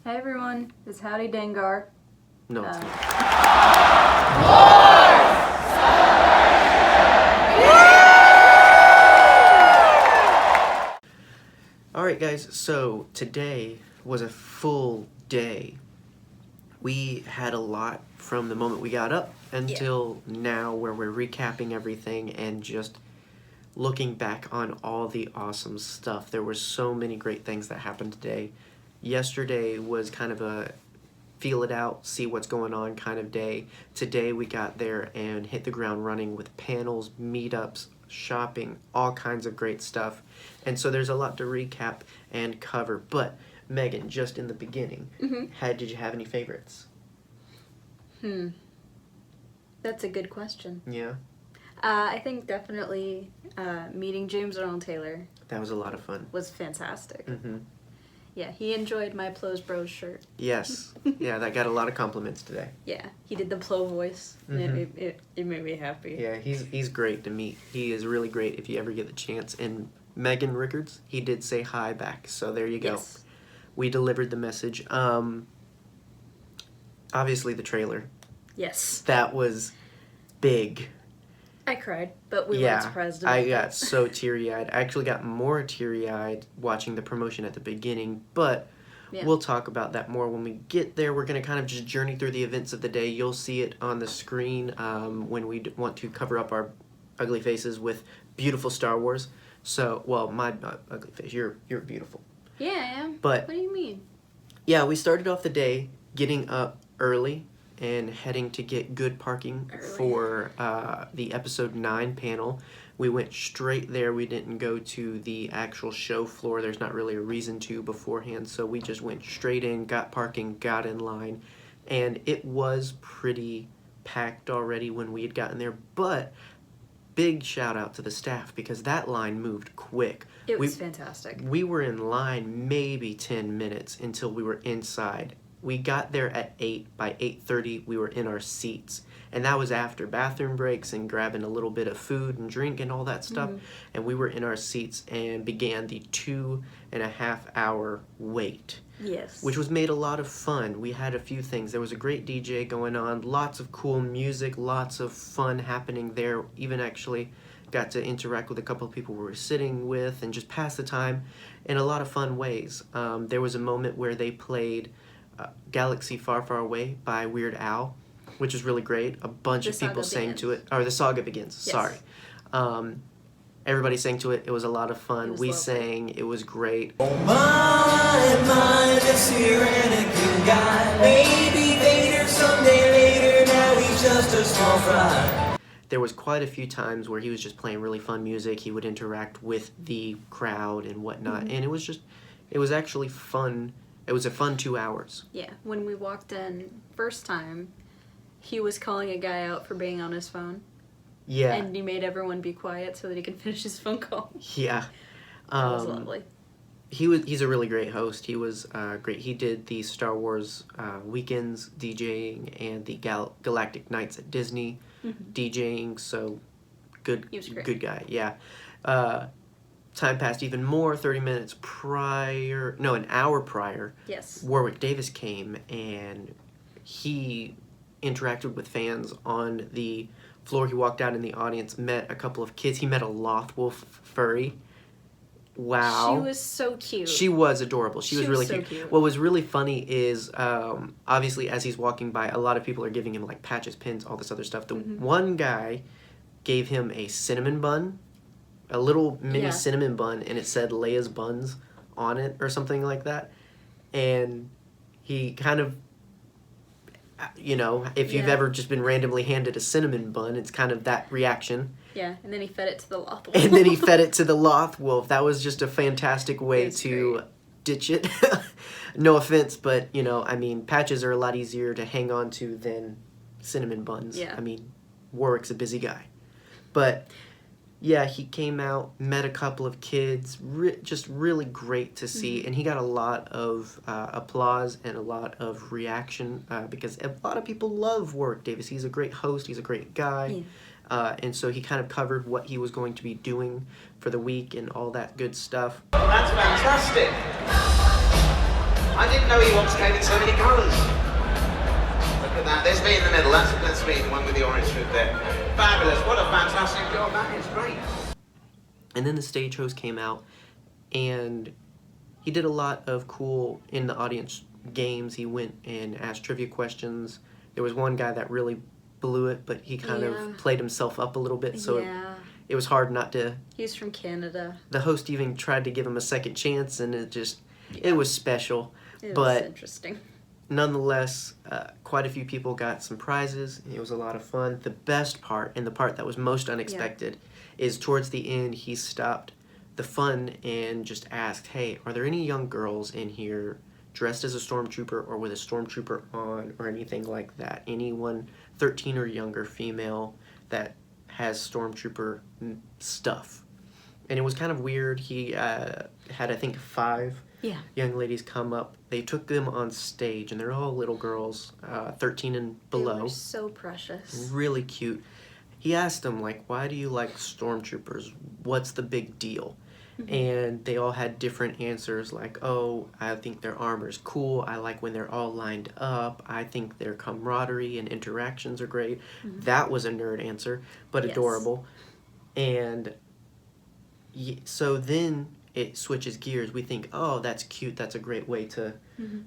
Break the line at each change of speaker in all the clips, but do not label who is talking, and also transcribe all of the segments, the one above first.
Hey everyone, it's Howdy Dengar.
No, it's not. Alright guys, so today was a full day. We had a lot from the moment we got up until now, where we're recapping everything and just looking back on all the awesome stuff. There were so many great things that happened today. Yesterday was kind of a feel it out, see what's going on kind of day. Today we got there and hit the ground running with panels, meetups, shopping, all kinds of great stuff. And so there's a lot to recap and cover. But Megan, just in the beginning, did you have any favorites?
That's a good question.
Yeah?
I think definitely meeting James Earl Taylor
That was a lot of fun.
was fantastic.
Mm-hmm.
Yeah, he enjoyed my Plo's Bros shirt.
Yes. Yeah, that got a lot of compliments today.
Yeah, he did the Plo voice. And it made me happy.
Yeah, he's great to meet. He is really great if you ever get the chance. And Megan Rickards, he did say hi back. So there you go.
Yes.
We delivered the message. Obviously the trailer.
Yes.
That was big.
I cried, but we weren't surprised about it.
I got so teary-eyed. I actually got more teary-eyed watching the promotion at the beginning, but we'll talk about that more when we get there. We're going to kind of just journey through the events of the day. You'll see it on the screen when we want to cover up our ugly faces with beautiful Star Wars. So, well, my ugly face. You're beautiful.
Yeah, I am.
But
what do you mean?
Yeah, we started off the day getting up early and heading to get good parking for the episode 9 panel. We went straight there. We didn't go to the actual show floor. There's not really a reason to beforehand, so we just went straight in, got parking, got in line, and it was pretty packed already when we had gotten there, but big shout out to the staff because that line moved quick.
It was fantastic.
We were in line maybe 10 minutes until we were inside. We got there at 8. By 8:30, we were in our seats. And that was after bathroom breaks and grabbing a little bit of food and drink and all that stuff. And we were in our seats and began the 2.5-hour wait.
Yes.
Which was made a lot of fun. We had a few things. There was a great DJ going on, lots of cool music, lots of fun happening there. Even actually got to interact with a couple of people we were sitting with and just pass the time in a lot of fun ways. There was a moment where they played Galaxy Far, Far Away by Weird Al, which is really great. A bunch of people sang to it. Or The Saga Begins, sorry. Everybody sang to it. It was a lot of fun. We sang. It was great. Oh my, this here Anakin guy. Maybe Vader someday later. Now he's just a small fry. There was quite a few times where he was just playing really fun music. He would interact with the crowd and whatnot. And it was actually fun. It was a fun 2 hours.
Yeah, when we walked in first time, he was calling a guy out for being on his phone.
Yeah.
And he made everyone be quiet so that he could finish his phone call.
Yeah.
That was lovely.
He's a really great host. He was great. He did the Star Wars weekends DJing and the Galactic Nights at Disney DJing. So good.
He was great.
Good guy. Yeah. Time passed even more. 30 minutes prior, no, an hour prior.
Yes.
Warwick Davis came and he interacted with fans on the floor. He walked out in the audience, met a couple of kids. He met a Lothwolf furry. Wow.
She was so cute.
She was adorable. She was really
so
cute. What was really funny is, obviously, as he's walking by, a lot of people are giving him, like, patches, pins, all this other stuff. The one guy gave him a cinnamon bun, a little mini cinnamon bun, and it said Leia's Buns on it or something like that. And he kind of, you know, if you've ever just been randomly handed a cinnamon bun, it's kind of that reaction.
Yeah, and then he fed it to the Lothwolf.
And then he fed it to the Lothwolf. That was just a fantastic way to ditch it. No offense, but, you know, I mean, patches are a lot easier to hang on to than cinnamon buns.
Yeah.
I mean, Warwick's a busy guy. But yeah, he came out, met a couple of kids, just really great to see, and he got a lot of applause and a lot of reaction because a lot of people love Warwick Davis. He's a great host, he's a great guy, and so he kind of covered what he was going to be doing for the week and all that good stuff.
Oh, that's fantastic! I didn't know Ewoks came in so many colours. Look at that. There's me in the middle. That's me, the one with the orange hood there. Fabulous. What a fantastic job. That is great.
And then the stage host came out, and he did a lot of cool in the audience games. He went and asked trivia questions. There was one guy that really blew it, but he kind of played himself up a little bit, so it was hard not to.
He's from Canada.
The host even tried to give him a second chance, and it was special.
It
but
was interesting.
Nonetheless, quite a few people got some prizes. It was a lot of fun. The best part, and the part that was most unexpected, is towards the end he stopped the fun and just asked, hey, are there any young girls in here dressed as a stormtrooper or with a stormtrooper on or anything like that? Anyone 13 or younger female that has stormtrooper stuff? And it was kind of weird. He had, I think, 5 young ladies come up. They took them on stage, and they're all little girls, 13 and below.
They were so precious.
Really cute. He asked them, like, why do you like stormtroopers? What's the big deal? And they all had different answers, like, oh, I think their armor's cool. I like when they're all lined up. I think their camaraderie and interactions are great. That was a nerd answer, but adorable. And so then it switches gears. We think, oh, that's cute. That's a great way to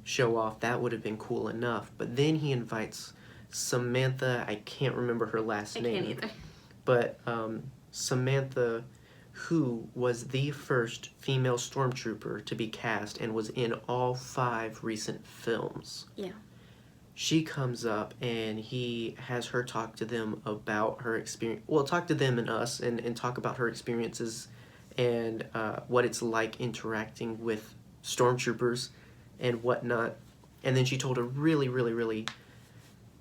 show off. That would have been cool enough. But then he invites Samantha, I can't remember her last name.
I can't either.
But Samantha, who was the first female stormtrooper to be cast and was in all 5 recent films.
Yeah.
She comes up and he has her talk to them about her experience. Well, talk to them and us and talk about her experiences and what it's like interacting with stormtroopers and whatnot. And then she told a really, really, really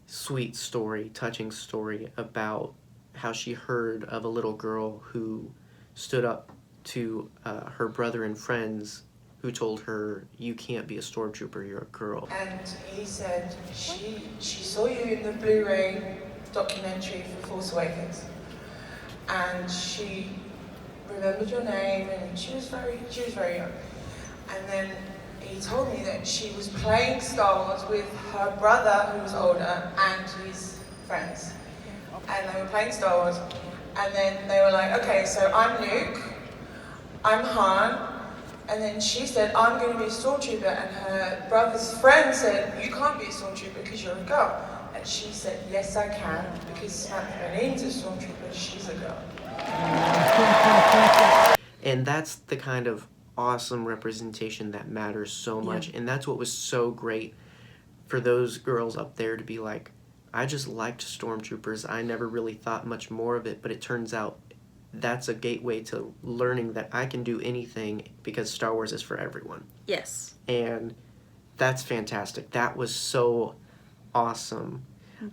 sweet story, touching story about how she heard of a little girl who stood up to her brother and friends who told her, you can't be a stormtrooper, you're a girl.
And he said, she saw you in the Blu-ray documentary for Force Awakens, and she remembered your name, and she was very young. And then he told me that she was playing Star Wars with her brother, who was older, and his friends. And they were playing Star Wars, and then they were like, okay, so I'm Luke, I'm Han, and then she said, I'm going to be a stormtrooper, and her brother's friend said, you can't be a stormtrooper because you're a girl. And she said, yes, I can, because Samantha Lean's a stormtrooper, she's a girl.
And that's the kind of awesome representation that matters so much. And that's what was so great for those girls up there to be like, I just liked stormtroopers. I never really thought much more of it, but it turns out that's a gateway to learning that I can do anything because Star Wars is for everyone.
Yes.
And that's fantastic. That was so awesome.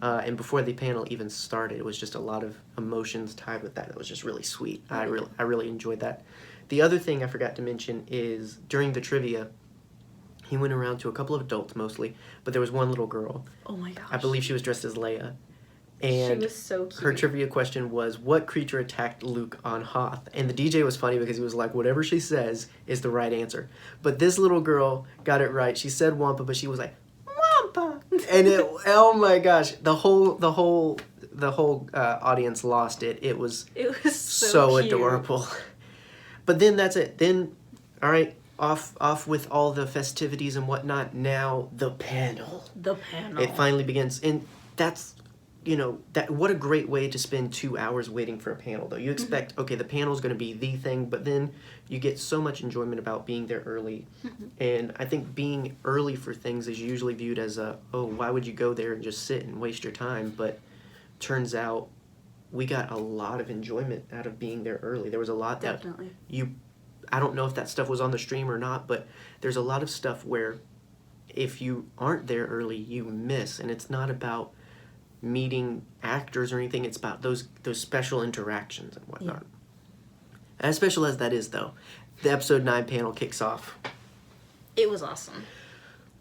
And before the panel even started, it was just a lot of emotions tied with that. It was just really sweet. I really enjoyed that. The other thing I forgot to mention is during the trivia, he went around to a couple of adults mostly, but there was one little girl.
Oh my gosh.
I believe she was dressed as Leia. And
she was so cute.
her trivia question was, what creature attacked Luke on Hoth? And the DJ was funny because he was like, whatever she says is the right answer. But this little girl got it right. She said Wampa, but she was like, Wampa! And it, oh my gosh, the whole audience lost it. It was so
cute.
adorable. But then that's it. Then, all right, off with all the festivities and whatnot. Now the panel.
The panel.
It finally begins, and that's, you know, that what a great way to spend 2 hours waiting for a panel. Though you expect, okay, the panel's going to be the thing, but then you get so much enjoyment about being there early. And I think being early for things is usually viewed as a, oh, why would you go there and just sit and waste your time? But turns out we got a lot of enjoyment out of being there early. There was a lot that I don't know if that stuff was on the stream or not, but there's a lot of stuff where if you aren't there early, you miss. And it's not about meeting actors or anything. It's about those special interactions and whatnot. Yeah. As special as that is, though, the episode 9 panel kicks off.
It was awesome.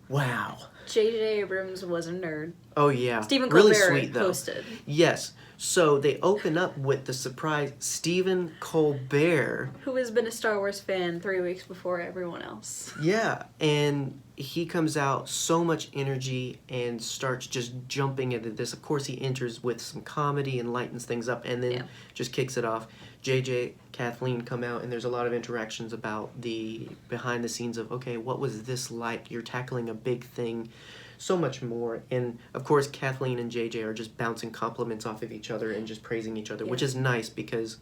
Wow.
J.J. Abrams was a nerd.
Oh yeah,
Stephen
really
Colbert
sweet though.
hosted.
Yes. So they open up with the surprise Stephen Colbert.
Who has been a Star Wars fan 3 weeks before everyone else.
Yeah, and he comes out so much energy and starts just jumping into this. Of course, he enters with some comedy and lightens things up, and then just kicks it off. JJ, Kathleen come out, and there's a lot of interactions about the behind the scenes of, okay, what was this like? You're tackling a big thing. So much more. And of course, Kathleen and JJ are just bouncing compliments off of each other and just praising each other, which is nice because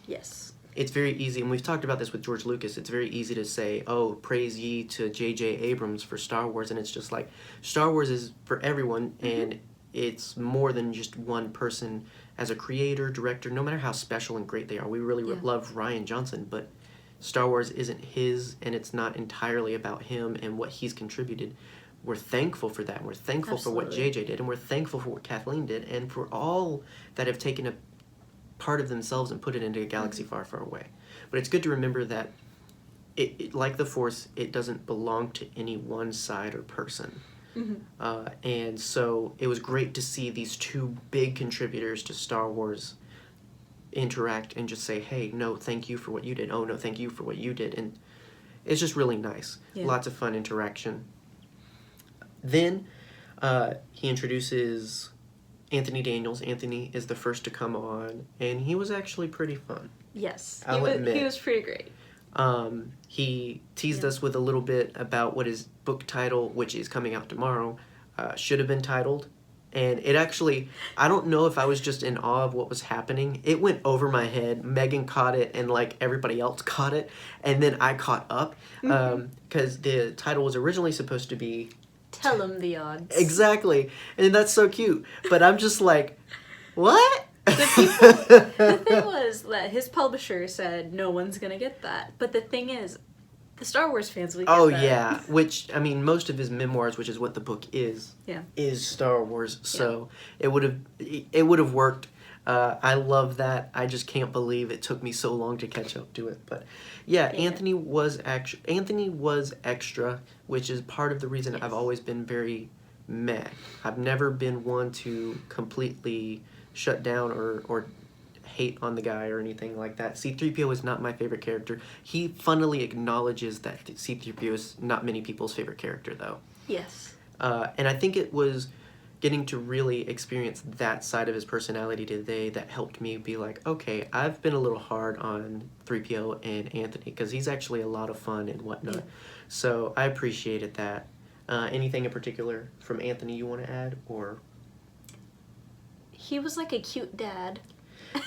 yes,
it's very easy, and we've talked about this with George Lucas, it's very easy to say, oh, praise ye to J.J. Abrams for Star Wars, and it's just like, Star Wars is for everyone, and it's more than just one person as a creator, director, no matter how special and great they are. We really love Rian Johnson, but Star Wars isn't his, and it's not entirely about him and what he's contributed. We're thankful for that. We're thankful for what JJ did, and we're thankful for what Kathleen did, and for all that have taken a part of themselves and put it into a galaxy far, far away. But it's good to remember that, it like the Force, it doesn't belong to any one side or person. And so it was great to see these two big contributors to Star Wars interact and just say, hey, no, thank you for what you did. Oh, no, thank you for what you did. And it's just really nice. Lots of fun interaction. Then he introduces Anthony Daniels. Anthony is the first to come on, and he was actually pretty fun.
Yes,
I'll admit.
He was pretty great.
He teased us with a little bit about what his book title, which is coming out tomorrow, should have been titled. And it actually, I don't know if I was just in awe of what was happening. It went over my head. Megan caught it, and like everybody else caught it. And then I caught up, because the title was originally supposed to be
Tell him the odds.
Exactly. And that's so cute. But I'm just like, what?
The thing was that his publisher said no one's going to get that. But the thing is, the Star Wars fans would get that.
Oh, yeah. Which, I mean, most of his memoirs, which is what the book is Star Wars. So it would have worked. I love that. I just can't believe it took me so long to catch up to it. But yeah, Anthony was extra, which is part of the reason I've always been very meh. I've never been one to completely shut down or hate on the guy or anything like that. C-3PO is not my favorite character. He funnily acknowledges that C-3PO is not many people's favorite character, though.
Yes.
And I think it was getting to really experience that side of his personality today that helped me be like, okay, I've been a little hard on 3PO and Anthony because he's actually a lot of fun and whatnot. So I appreciated that. Anything in particular from Anthony you want to add? Or
he was like a cute dad.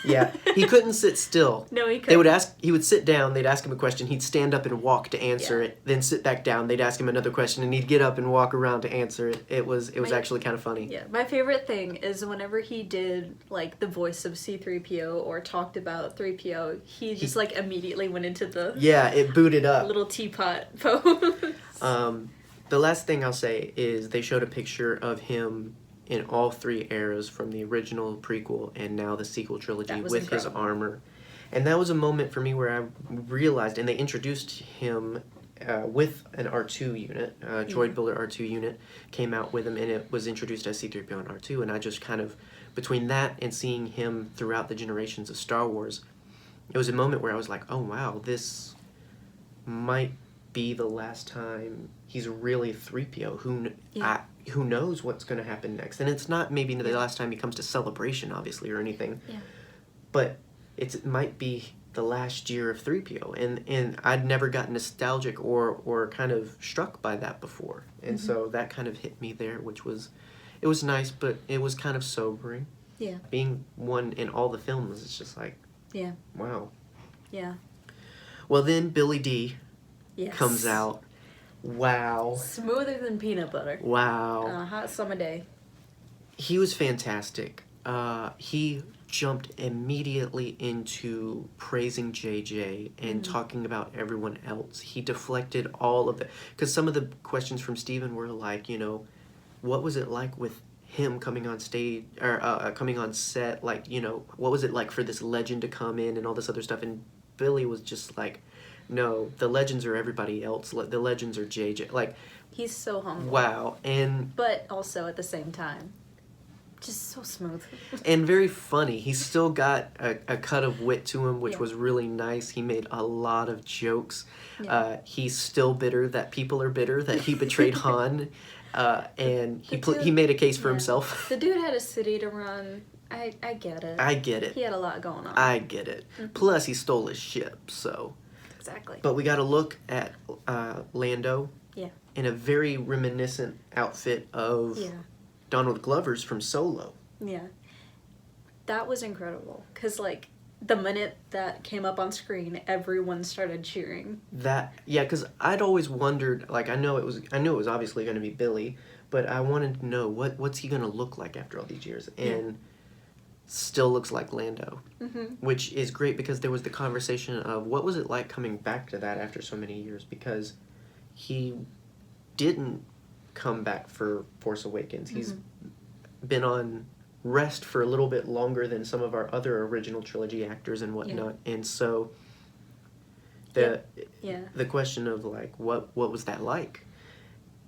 Yeah, he couldn't sit still.
No, he couldn't.
He would sit down, they'd ask him a question, he'd stand up and walk to answer it, then sit back down, they'd ask him another question, and he'd get up and walk around to answer it. It was actually kind of funny.
Yeah, my favorite thing is whenever he did, like, the voice of C-3PO or talked about 3PO, he just, like, immediately went into the...
Yeah, it booted up.
Little teapot pose.
The last thing I'll say is they showed a picture of him in all three eras, from the original prequel and now the sequel trilogy, with his armor. And that was a moment for me where I realized, and they introduced him with an R2 unit, Droid Builder R2 unit came out with him, and it was introduced as C-3PO and R2, and I just kind of, between that and seeing him throughout the generations of Star Wars, it was a moment where I was like, oh wow, this might be the last time he's really 3PO. Who knows what's going to happen next? And it's not maybe the last time he comes to Celebration, obviously, or anything. Yeah. But it might be the last year of 3PO. And I'd never gotten nostalgic or kind of struck by that before. And so that kind of hit me there, which was, it was nice, but it was kind of sobering. Yeah. Being one in all the films, it's just like, wow. Yeah. Well, then Billy D comes out. Wow.
Smoother than peanut butter.
Wow.
On a hot summer day.
He was fantastic. He jumped immediately into praising JJ and talking about everyone else. He deflected all of it. Because some of the questions from Steven were like, you know, what was it like with him coming on stage, or coming on set? Like, you know, what was it like for this legend to come in and all this other stuff? And Billy was just like, no, the legends are everybody else. The legends are JJ. Like,
He's so humble.
Wow. And
But also at the same time, just so smooth.
and very funny. He's still got a cut of wit to him, which
Yeah.
was really nice. He made a lot of jokes.
Yeah.
He's still bitter that people are bitter that he betrayed Han, and
The dude-
he made a case for
yeah.
himself.
The dude had a city to run. I get it.
I get it.
He had a lot going on.
I get it. Plus, he stole his ship, so.
Exactly.
But we got to look at Lando.
Yeah.
In a very reminiscent outfit of
Yeah.
Donald Glover's from Solo.
Yeah. That was incredible. Because, like, the minute that came up on screen, everyone started cheering.
Because I'd always wondered, like, I knew it was obviously going to be Billy, but I wanted to know what's he going to look like after all these years, and still looks like Lando, which is great because there was the conversation of what was it like coming back to that after so many years, because he didn't come back for Force Awakens. He's been on rest for a little bit longer than some of our other original trilogy actors and whatnot, and so the question of like what was that like?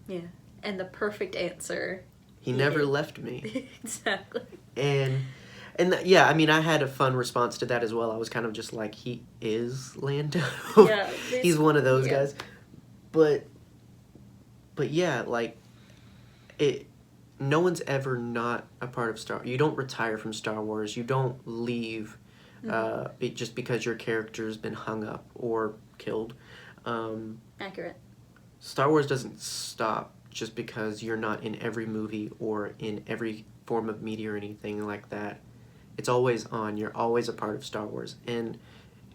Yeah. And the perfect answer.
He never left me.
Exactly.
And I mean, I had a fun response to that as well. I was kind of just like, he is Lando.
Yeah.
He's one of those guys. But yeah, like no one's ever not a part of Star. You don't retire from Star Wars. You don't leave just because your character's been hung up or killed.
Accurate.
Star Wars doesn't stop just because you're not in every movie or in every form of media or anything like that. It's always on. You're always a part of Star Wars. And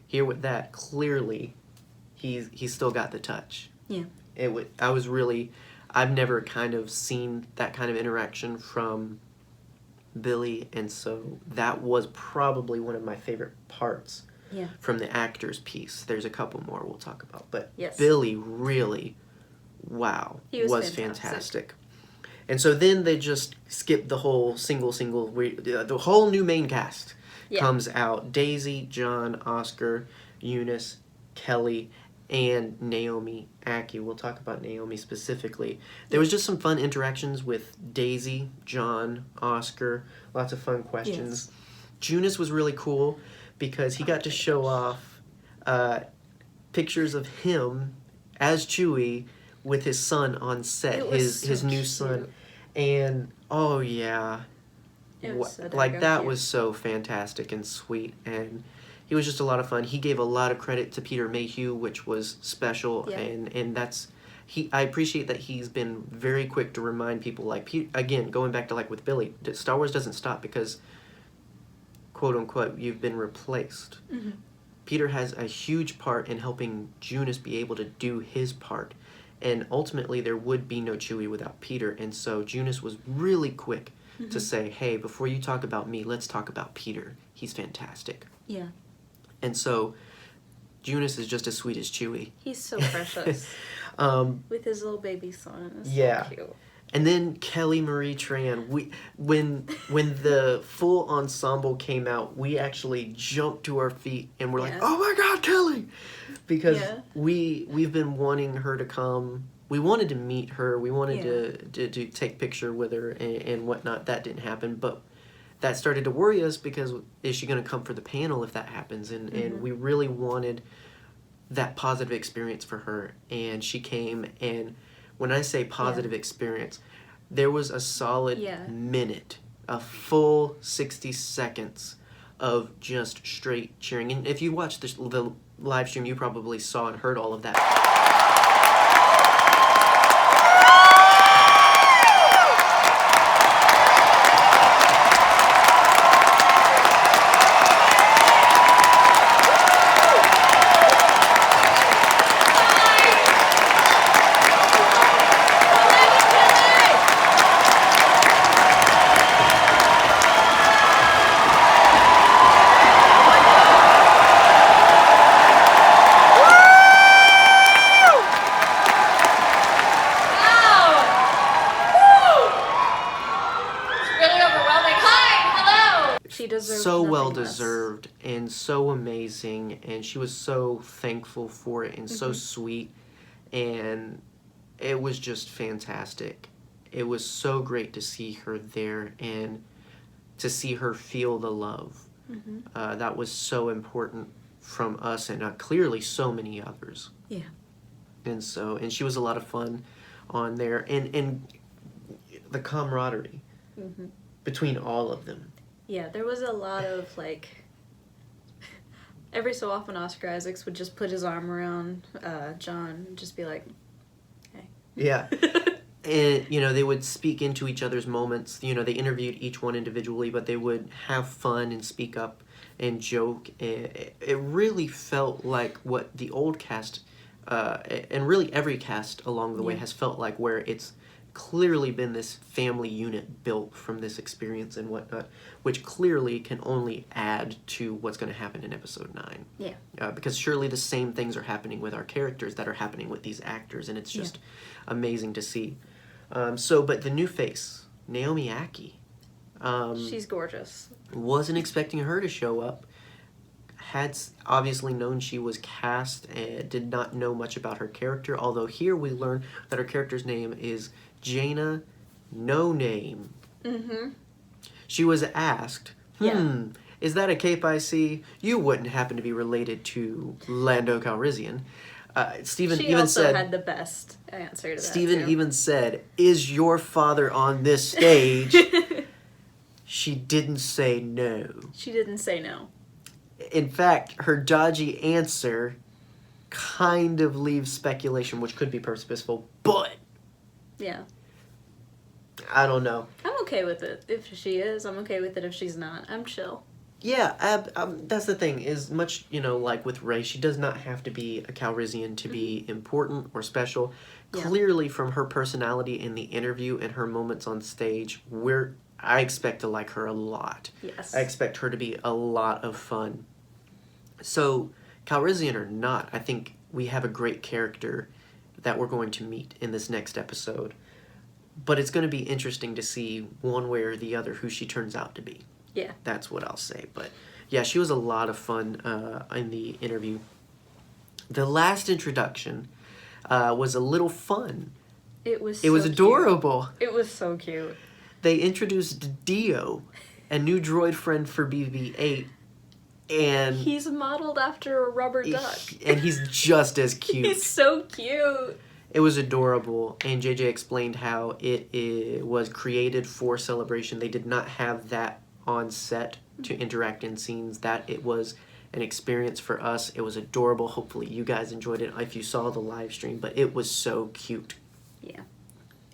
here with that, clearly, he's still got the touch.
Yeah.
I've never kind of seen that kind of interaction from Billy, and so that was probably one of my favorite parts from the actor's piece. There's a couple more we'll talk about, but Billy really, wow,
he was
fantastic. And so then they just skipped the whole the whole new main cast comes out. Daisy, John, Oscar, Eunice, Kelly, and Naomi Ackie. We'll talk about Naomi specifically. There was just some fun interactions with Daisy, John, Oscar. Lots of fun questions. Yes. Junius was really cool because he got to show off pictures of him as Chewie with his son on set, his new son. And oh yeah, that was so fantastic and sweet, and he was just a lot of fun. He gave a lot of credit to Peter Mayhew, which was special, and that's I appreciate that he's been very quick to remind people, like, again, going back to like with Billy, Star Wars doesn't stop because, quote unquote, you've been replaced. Peter has a huge part in helping Junius be able to do his part. And ultimately, there would be no Chewie without Peter. And so Junius was really quick to say, hey, before you talk about me, let's talk about Peter. He's fantastic.
Yeah.
And so Junius is just as sweet as Chewie.
He's so precious. With his little baby son. It's so cute.
And then Kelly Marie Tran. When the full ensemble came out, we actually jumped to our feet and we're like, oh my God, Kelly! Because we've been wanting her to come. We wanted to meet her. We wanted to take picture with her and whatnot. That didn't happen, but that started to worry us because is she going to come for the panel if that happens? And we really wanted that positive experience for her, and she came. And when I say positive experience, there was a solid minute, a full 60 seconds of just straight cheering. And if you watched the live stream, you probably saw and heard all of that. So well deserved and so amazing, and she was so thankful for it and so sweet, and it was just fantastic. It was so great to see her there and to see her feel the love. That was so important from us and clearly so many others.
Yeah.
And she was a lot of fun on there. And the camaraderie between all of them.
Yeah, there was a lot of, like... Every so often, Oscar Isaacs would just put his arm around John and just be like, hey.
Yeah. And, they would speak into each other's moments. They interviewed each one individually, but they would have fun and speak up and joke. It really felt like what the old cast, and really every cast along the way has felt like, where it's clearly been this family unit built from this experience and whatnot, which clearly can only add to what's going to happen in episode 9.
Yeah.
Because surely the same things are happening with our characters that are happening with these actors, and it's just amazing to see. But the new face, Naomi Ackie.
She's gorgeous.
Wasn't expecting her to show up. Had obviously known she was cast and did not know much about her character, although here we learn that her character's name is Jaina No Name. She was asked, is that a cape I see? You wouldn't happen to be related to Lando Calrissian. Stephen
she
even
also
said,
had the best answer to that.
Stephen
too.
even said, is your father on this stage? She didn't say no.
She didn't say no.
In fact, her dodgy answer kind of leaves speculation, which could be purposeful, but
Yeah.
I don't know.
I'm okay with it if she is. I'm okay with it if she's not. I'm chill.
Yeah, that's the thing. Is much, like with Rey, she does not have to be a Calrissian to be important or special.
Yeah.
Clearly, from her personality in the interview and her moments on stage, I expect to like her a lot.
Yes.
I expect her to be a lot of fun. So, Calrissian or not, I think we have a great character that we're going to meet in this next episode. But it's going to be interesting to see one way or the other who she turns out to be.
Yeah.
That's what I'll say. But yeah, she was a lot of fun in the interview. The last introduction was a little fun.
It was
adorable.
Cute. It was so cute.
They introduced Dio, a new droid friend for BB-8, and
he's modeled after a rubber duck.
And he's just as cute.
He's so cute.
It was adorable, and JJ explained how it was created for Celebration. They did not have that on set to interact in scenes. That it was an experience for us. It was adorable. Hopefully you guys enjoyed it if you saw the live stream, but it was so cute.
Yeah.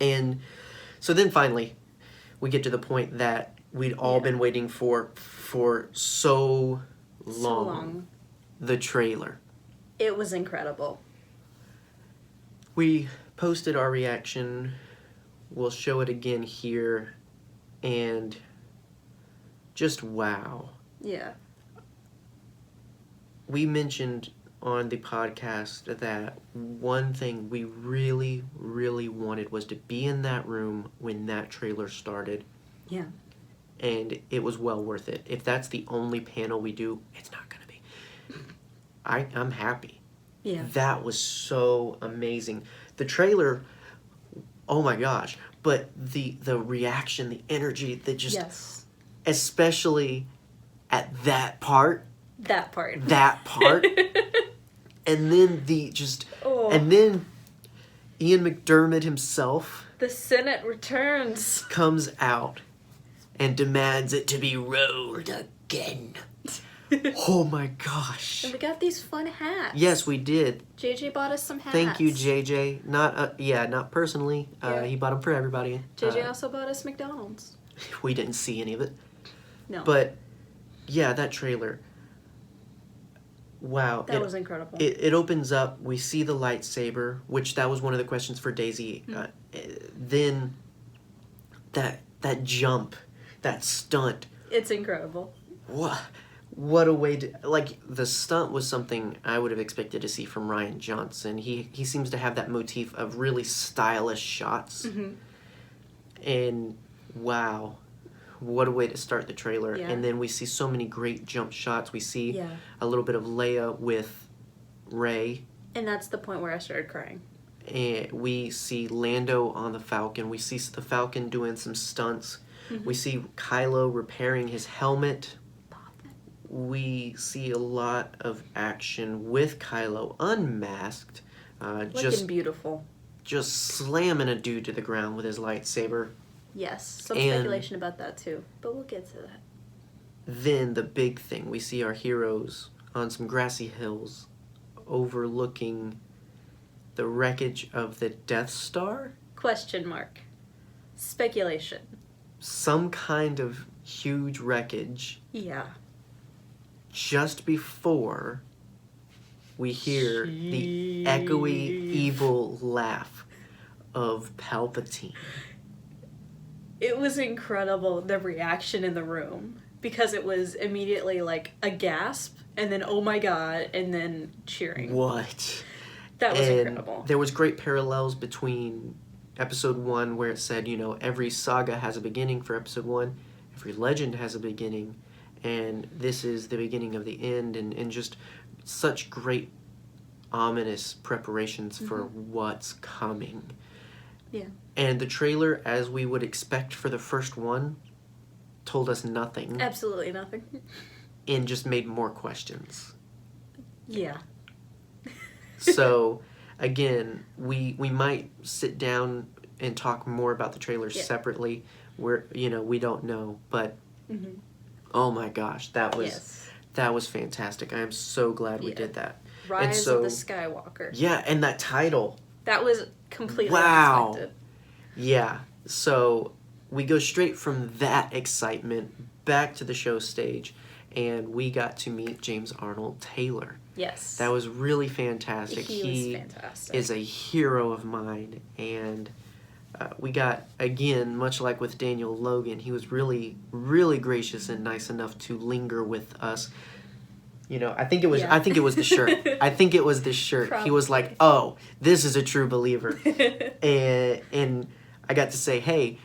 And so then finally, we get to the point that we'd all been waiting for so long. The trailer.
It was incredible.
We posted our reaction. We'll show it again here. And just wow.
Yeah.
We mentioned on the podcast that one thing we really, really wanted was to be in that room when that trailer started.
Yeah.
And it was well worth it. If that's the only panel we do, it's not going to be. I'm happy.
Yeah. That
was so amazing. The trailer, oh my gosh. But the reaction, the energy, that just...
Yes.
Especially at that part.
That part.
And then and then Ian McDiarmid himself.
The Senate returns.
Comes out and demands it to be rolled again. Oh my gosh.
And we got these fun hats.
Yes, we did.
JJ bought us some hats.
Thank you, JJ. Not personally. He bought them for everybody.
JJ also bought us McDonald's.
We didn't see any of it.
No.
But, yeah, that trailer. Wow.
That was incredible.
It opens up. We see the lightsaber, which that was one of the questions for Daisy. Then that jump, that stunt.
It's incredible.
What a way to... Like, the stunt was something I would have expected to see from Rian Johnson. He seems to have that motif of really stylish shots. Mm-hmm. And, wow. What a way to start the trailer.
Yeah.
And then we see so many great jump shots. We see a little bit of Leia with Rey.
And that's the point where I started crying.
And we see Lando on the Falcon. We see the Falcon doing some stunts. We see Kylo repairing his helmet. We see a lot of action with Kylo unmasked.
Looking beautiful.
Just slamming a dude to the ground with his lightsaber.
Yes, some
And
speculation about that too, but we'll get to that.
Then the big thing, we see our heroes on some grassy hills overlooking the wreckage of the Death Star.
Question mark. Speculation.
Some kind of huge wreckage
Yeah.
just before we hear the echoey evil laugh of Palpatine.
It was incredible, the reaction in the room, because it was immediately like a gasp, and then oh my god, and then cheering.
What?
That was
And
incredible.
there was great parallels between episode 1, where it said, you know, every saga has a beginning for episode 1, every legend has a beginning, and this is the beginning of the end, and just such great ominous preparations for what's coming.
Yeah.
And the trailer, as we would expect for the first one, told us nothing
Absolutely nothing.
and just made more questions.
Yeah.
So, again, we might sit down and talk more about the trailer separately. We don't know, but oh my gosh, that was fantastic. I am so glad we did that.
Rise
so,
of the Skywalker.
Yeah, and that title.
That was completely
Wow.
unexpected.
Yeah, so we go straight from that excitement back to the show stage, and we got to meet James Arnold Taylor.
Yes.
That was really fantastic.
He was fantastic.
Is a hero of mine, and we got, again, much like with Daniel Logan, he was really, really gracious and nice enough to linger with us. You know, I think it was the shirt. I think it was the shirt.
Probably.
He was like, "Oh, this is a true believer," and I got to say, "Hey,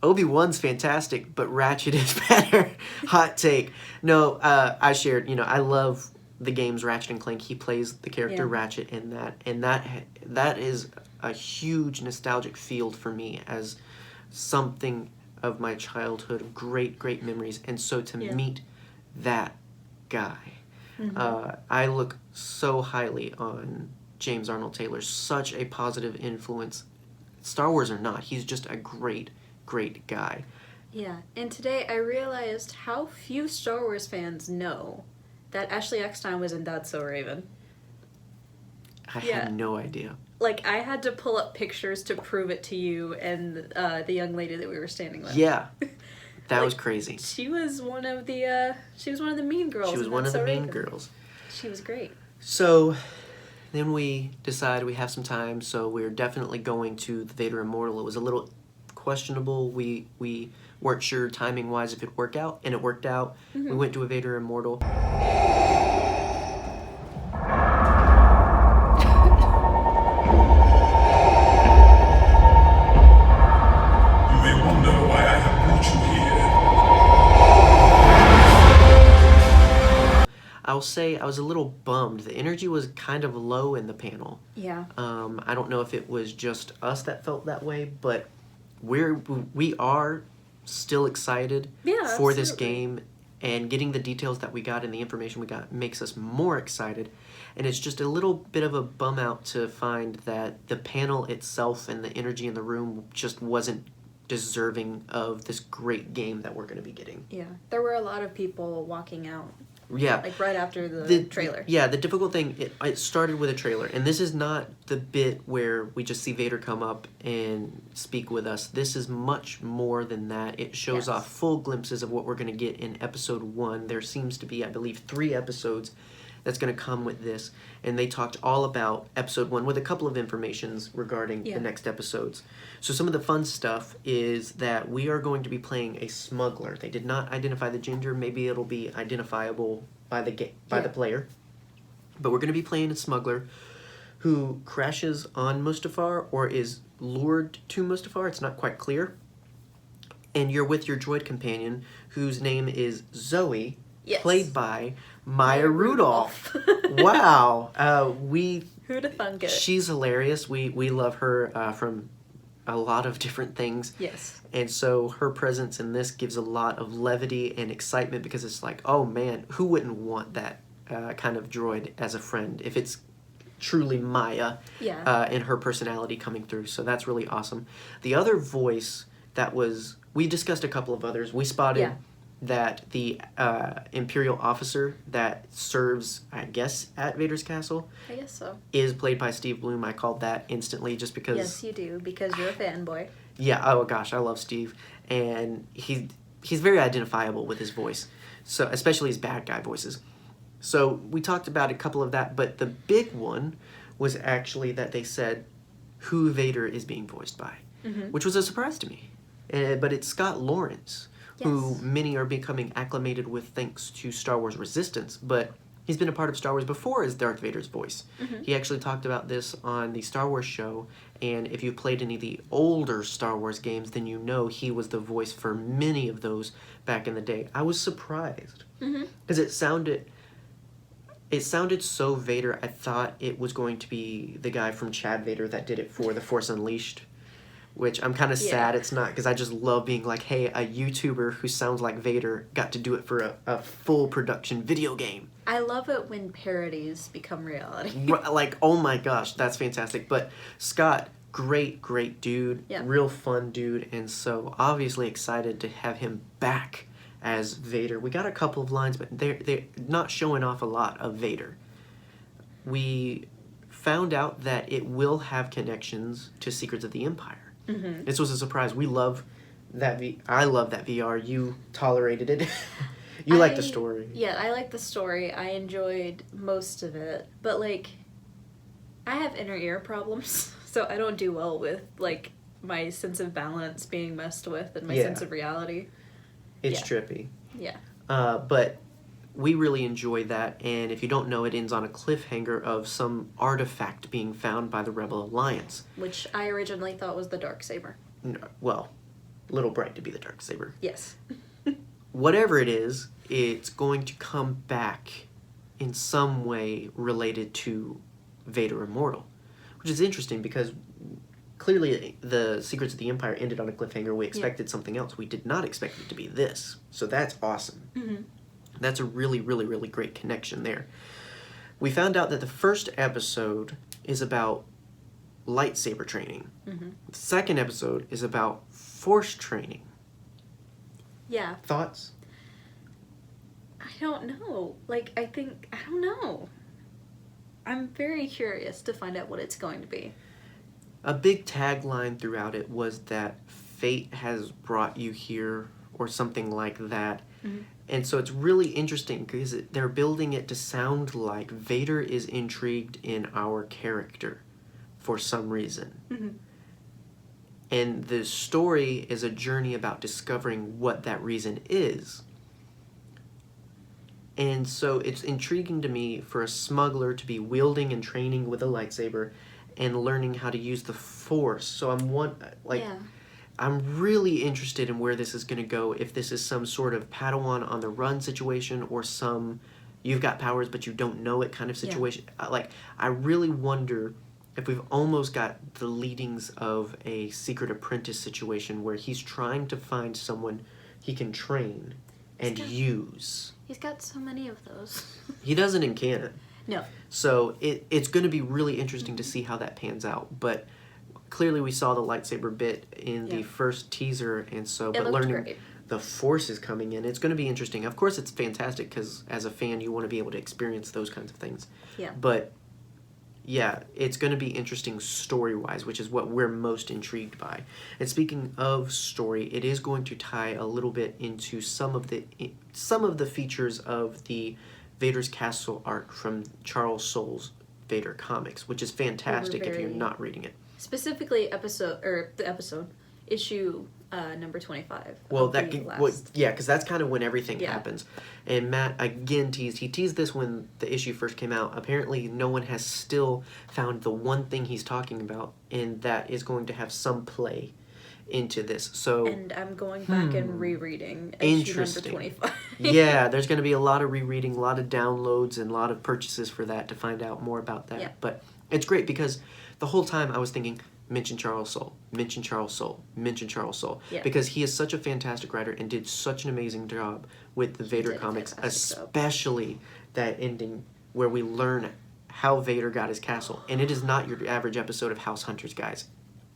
Obi-Wan's fantastic, but Ratchet is better." Hot take. No, I shared. You know, I love the games Ratchet and Clank. He plays the character Ratchet in that, and that is a huge nostalgic field for me as something of my childhood, great memories, and so to meet that guy. I look so highly on James Arnold Taylor. Such a positive influence. Star Wars or not, he's just a great guy.
Yeah, and today I realized how few Star Wars fans know that Ashley Eckstein was in That's So Raven.
I had no idea.
Like, I had to pull up pictures to prove it to you and the young lady that we were standing with.
Yeah. That was
Like,
crazy.
She was one of the mean girls.
She was
in
one
That's
of the
So
mean
Raven.
girls.
She was great.
So then we decided we have some time, so we're definitely going to the Vader Immortal. It was a little questionable. We weren't sure timing-wise if it worked out, and it worked out. We went to a Vader Immortal.
You may wonder why I have brought you here.
I'll say I was a little bummed. The energy was kind of low in the panel.
Yeah.
I don't know if it was just us that felt that way, but we are still excited for this
absolutely.
game, and getting the details that we got and the information we got makes us more excited. And it's just a little bit of a bum out to find that the panel itself and the energy in the room just wasn't deserving of this great game that we're going to be getting.
Yeah. There were a lot of people walking out.
Yeah.
Like, right after the trailer.
Yeah, the difficult thing, it started with a trailer. And this is not the bit where we just see Vader come up and speak with us. This is much more than that. It shows off full glimpses of what we're going to get in episode 1. There seems to be, I believe, 3 episodes that's going to come with this. And they talked all about episode 1 with a couple of informations regarding the next episodes. So some of the fun stuff is that we are going to be playing a smuggler. They did not identify the gender. Maybe it'll be identifiable by the the player. But we're going to be playing a smuggler who crashes on Mustafar or is lured to Mustafar. It's not quite clear. And you're with your droid companion, whose name is Zoe,
Yes.
played by Maya Rudolph.
Rudolph.
Wow.
Who'da thunk it?
She's hilarious. We love her from a lot of different things.
Yes.
And so her presence in this gives a lot of levity and excitement because it's like, oh man, who wouldn't want that kind of droid as a friend if it's truly Maya and her personality coming through. So that's really awesome. The other voice that was, we discussed a couple of others. We spotted that the Imperial officer that serves, I guess, at Vader's castle.
I guess so.
Is played by Steve Bloom. I called that instantly just because.
Yes, you do, because you're a fanboy.
Yeah, oh gosh, I love Steve. And he's very identifiable with his voice. So, especially his bad guy voices. So, we talked about a couple of that, but the big one was actually that they said who Vader is being voiced by, which was a surprise to me. But it's Scott Lawrence, who many are becoming acclimated with thanks to Star Wars Resistance, but he's been a part of Star Wars before as Darth Vader's voice. He actually talked about this on the Star Wars show, and if you've played any of the older Star Wars games, then you know he was the voice for many of those back in the day. I was surprised, because it sounded so Vader. I thought it was going to be the guy from Chad Vader that did it for The Force Unleashed, which I'm kind of sad it's not, because I just love being like, hey, a YouTuber who sounds like Vader got to do it for a full production video game.
I love it when parodies become reality.
Like, oh my gosh, that's fantastic. But Scott, great dude, real fun dude, and so obviously excited to have him back as Vader. We got a couple of lines, but they're not showing off a lot of Vader. We found out that it will have connections to Secrets of the Empire. This was a surprise. We love that. I love that VR. You tolerated it. You like the story.
Yeah, I like the story. I enjoyed most of it. But, like, I have inner ear problems, so I don't do well with, like, my sense of balance being messed with and my sense of reality.
It's trippy.
Yeah.
But we really enjoy that, and if you don't know, it ends on a cliffhanger of some artifact being found by the Rebel Alliance.
Which I originally thought was the Darksaber.
No, well, little bright to be the Darksaber.
Yes.
Whatever it is, it's going to come back in some way related to Vader Immortal, which is interesting because clearly the Secrets of the Empire ended on a cliffhanger. We expected something else. We did not expect it to be this. So that's awesome. That's a really great connection there. We found out that the first episode is about lightsaber training. The second episode is about Force training.
Yeah.
Thoughts?
I don't know. Like, I don't know. I'm very curious to find out what it's going to be.
A big tagline throughout it was that fate has brought you here, or something like that. And so it's really interesting because they're building it to sound like Vader is intrigued in our character for some reason. And the story is a journey about discovering what that reason is. And so it's intriguing to me for a smuggler to be wielding and training with a lightsaber and learning how to use the Force. So I'm really interested in where this is going to go, if this is some sort of Padawan on the run situation or some you've got powers but you don't know it kind of situation. I really wonder if we've almost got the leadings of a Secret Apprentice situation where he's trying to find someone he can train and use.
He's got so many of those.
He doesn't in canon.
No.
So it's going to be really interesting to see how that pans out. But clearly we saw the lightsaber bit in the first teaser, and so but learning
great.
The Force is coming in, it's going to be interesting. Of course, it's fantastic because as a fan, you want to be able to experience those kinds of things.
Yeah.
But yeah, it's going to be interesting story-wise, which is what we're most intrigued by. And speaking of story, it is going to tie a little bit into some of the features of the Vader's Castle arc from Charles Soule's Vader comics, which is fantastic if you're not reading it.
Specifically, issue number 25.
Well, because that's kind of when everything happens. And Matt again teased this when the issue first came out. Apparently, no one has still found the one thing he's talking about, and that is going to have some play into this. So
And I'm going back and rereading issue number
interesting.
25.
Yeah, there's going to be a lot of rereading, a lot of downloads, and a lot of purchases for that to find out more about that.
Yeah.
But it's great because the whole time I was thinking, mention Charles Soule, mention Charles Soule, mention Charles Soule.
Yeah.
Because he is such a fantastic writer and did such an amazing job with the Vader
did a
comics,
fantastic job.
especially that ending where we learn how Vader got his castle. And it is not your average episode of House Hunters, guys.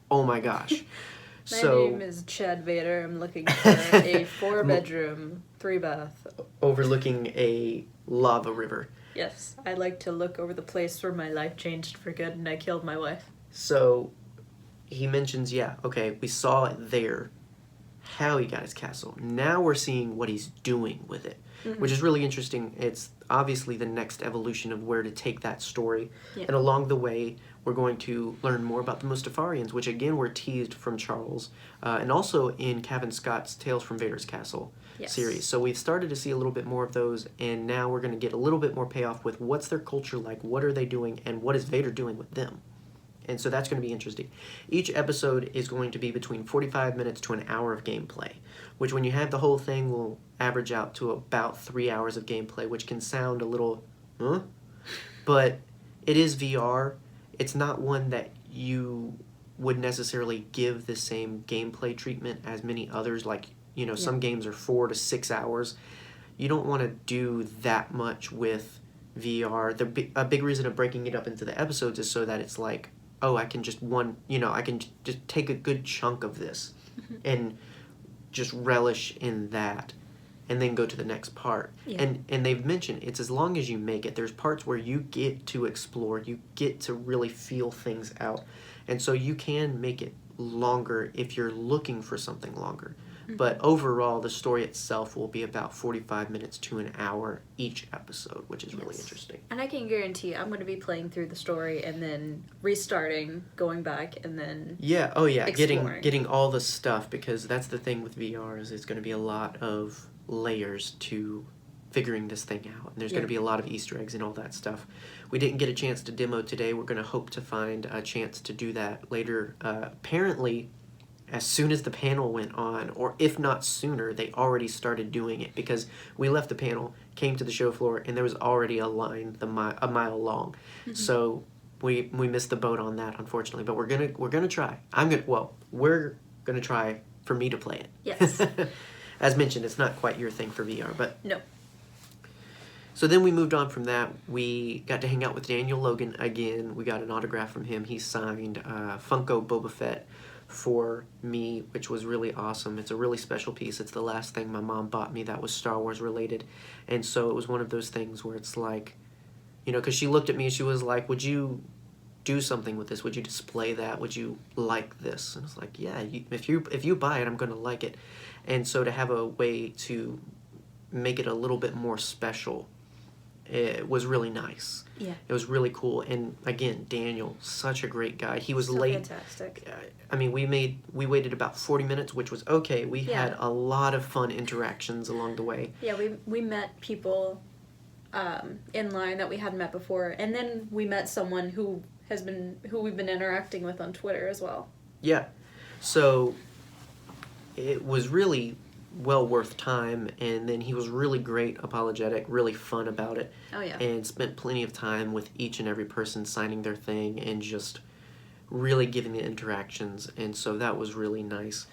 Oh my gosh.
My
So,
name is Chad Vader. I'm looking for a 4-bedroom, 3-bath.
overlooking a lava river.
Yes, I like to look over the place where my life changed for good and I killed my wife.
So he mentions, yeah, okay, we saw it there, how he got his castle. Now we're seeing what he's doing with it, which is really interesting. It's obviously the next evolution of where to take that story.
Yeah.
And along the way, we're going to learn more about the Mustafarians, which again were teased from Charles, and also in Kevin Scott's Tales from Vader's Castle series. So we've started to see a little bit more of those, and now we're going to get a little bit more payoff with what's their culture like, what are they doing, and what is Vader doing with them. And so that's going to be interesting. Each episode is going to be between 45 minutes to an hour of gameplay, which when you have the whole thing will average out to about 3 hours of gameplay, which can sound a little, huh? But it is VR. It's not one that you would necessarily give the same gameplay treatment as many others. Like, you know, some games are 4 to 6 hours. You don't want to do that much with VR. A big reason of breaking it up into the episodes is so that it's like, oh, I can just I can just take a good chunk of this and just relish in that and then go to the next part.
Yeah.
And they've mentioned it's as long as you make it. There's parts where you get to explore, you get to really feel things out. And so you can make it longer if you're looking for something longer. But overall, the story itself will be about 45 minutes to an hour each episode, which is really interesting.
And I can guarantee I'm going to be playing through the story and then restarting, going back, and then
Yeah, oh yeah,
exploring.
getting all the stuff, because that's the thing with VR is it's going to be a lot of layers to figuring this thing out. And there's going to be a lot of Easter eggs and all that stuff. We didn't get a chance to demo today. We're going to hope to find a chance to do that later. Apparently, as soon as the panel went on, or if not sooner, they already started doing it, because we left the panel, came to the show floor, and there was already a line a mile long. So we missed the boat on that, unfortunately. But we're gonna try. We're gonna try for me to play it.
Yes.
As mentioned, it's not quite your thing for VR, but
No.
so then we moved on from that. We got to hang out with Daniel Logan again. We got an autograph from him. He signed Funko Boba Fett for me, which was really awesome. It's a really special piece. It's the last thing my mom bought me that was Star Wars related. And so it was one of those things where it's like, you know, because she looked at me and she was like, would you do something with this? Would you display that? Would you like this? And I was like, yeah, if you buy it, I'm going to like it. And so to have a way to make it a little bit more special, it was really nice.
Yeah.
It was really cool. And again, Daniel, such a great guy. He was
So
late.
fantastic.
I mean, we waited about 40 minutes, which was okay. We
Yeah.
had a lot of fun interactions along the way.
Yeah, we met people in line that we hadn't met before, and then we met someone who we've been interacting with on Twitter as well.
Yeah. So it was really well worth time, and then he was really great, apologetic, really fun about it.
Oh yeah.
And spent plenty of time with each and every person signing their thing and just really giving the interactions, and so that was really nice.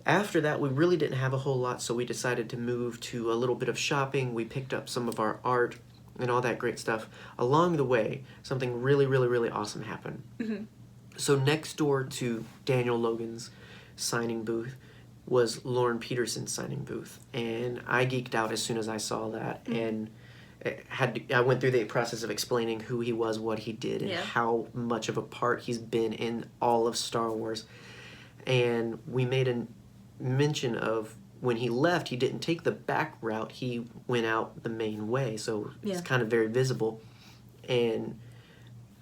After that, we really didn't have a whole lot, so we decided to move to a little bit of shopping. We picked up some of our art and all that great stuff. Along the way, something really, really, really awesome happened. So next door to Daniel Logan's signing booth was Lauren Peterson's signing booth, and I geeked out as soon as I saw that, and I went through the process of explaining who he was, what he did, and how much of a part he's been in all of Star Wars. And we made a mention of when he left, he didn't take the back route, he went out the main way, so it's kind of very visible. And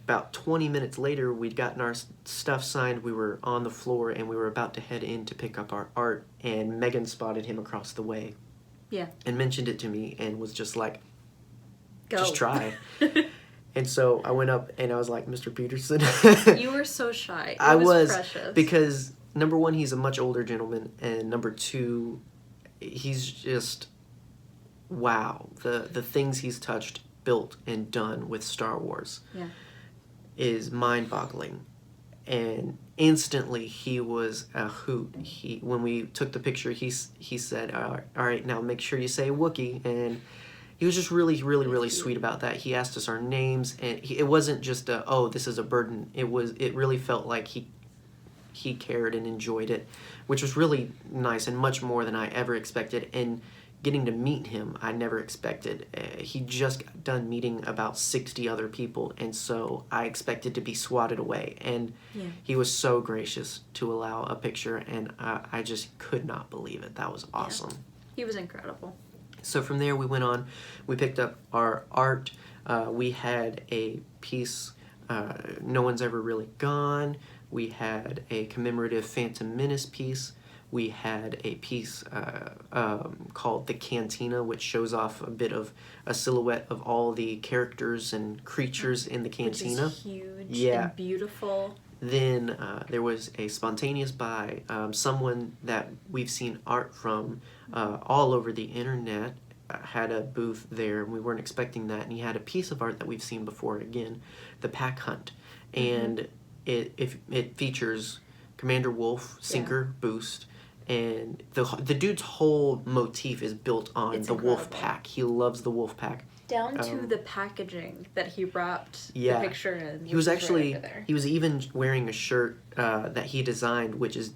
about 20 minutes later, we'd gotten our stuff signed, we were on the floor, and we were about to head in to pick up our art, and Megan spotted him across the way.
Yeah.
And mentioned it to me, and was just like,
Go.
just try. And so I went up, and I was like, Mr. Peterson.
You were so shy. It
I was,
precious.
because number one, he's a much older gentleman, and number two, he's just, wow. The things he's touched, built, and done with Star Wars is mind-boggling. And instantly he was a hoot. When we took the picture, he said, all right, now make sure you say Wookiee. And he was just really, really, really sweet about that. He asked us our names, and it wasn't just this is a burden. It really felt like he cared and enjoyed it, which was really nice and much more than I ever expected. And getting to meet him, I never expected. He just got done meeting about 60 other people, and so I expected to be swatted away. And he was so gracious to allow a picture, and I just could not believe it. That was awesome.
Yeah. He was incredible.
So from there, we went on. We picked up our art. We had a piece, No One's Ever Really Gone. We had a commemorative Phantom Menace piece. We had a piece called The Cantina, which shows off a bit of a silhouette of all the characters and creatures in the cantina.
Which is huge and beautiful.
Then there was a spontaneous by someone that we've seen art from all over the internet. Had a booth there, and we weren't expecting that. And he had a piece of art that we've seen before, again, the Pack Hunt. And it features Commander Wolf, Sinker, Boost, and the dude's whole motif is built on the wolf pack. He loves the wolf pack.
Down to the packaging that he wrapped the picture in.
He was actually, he was even wearing a shirt that he designed, which is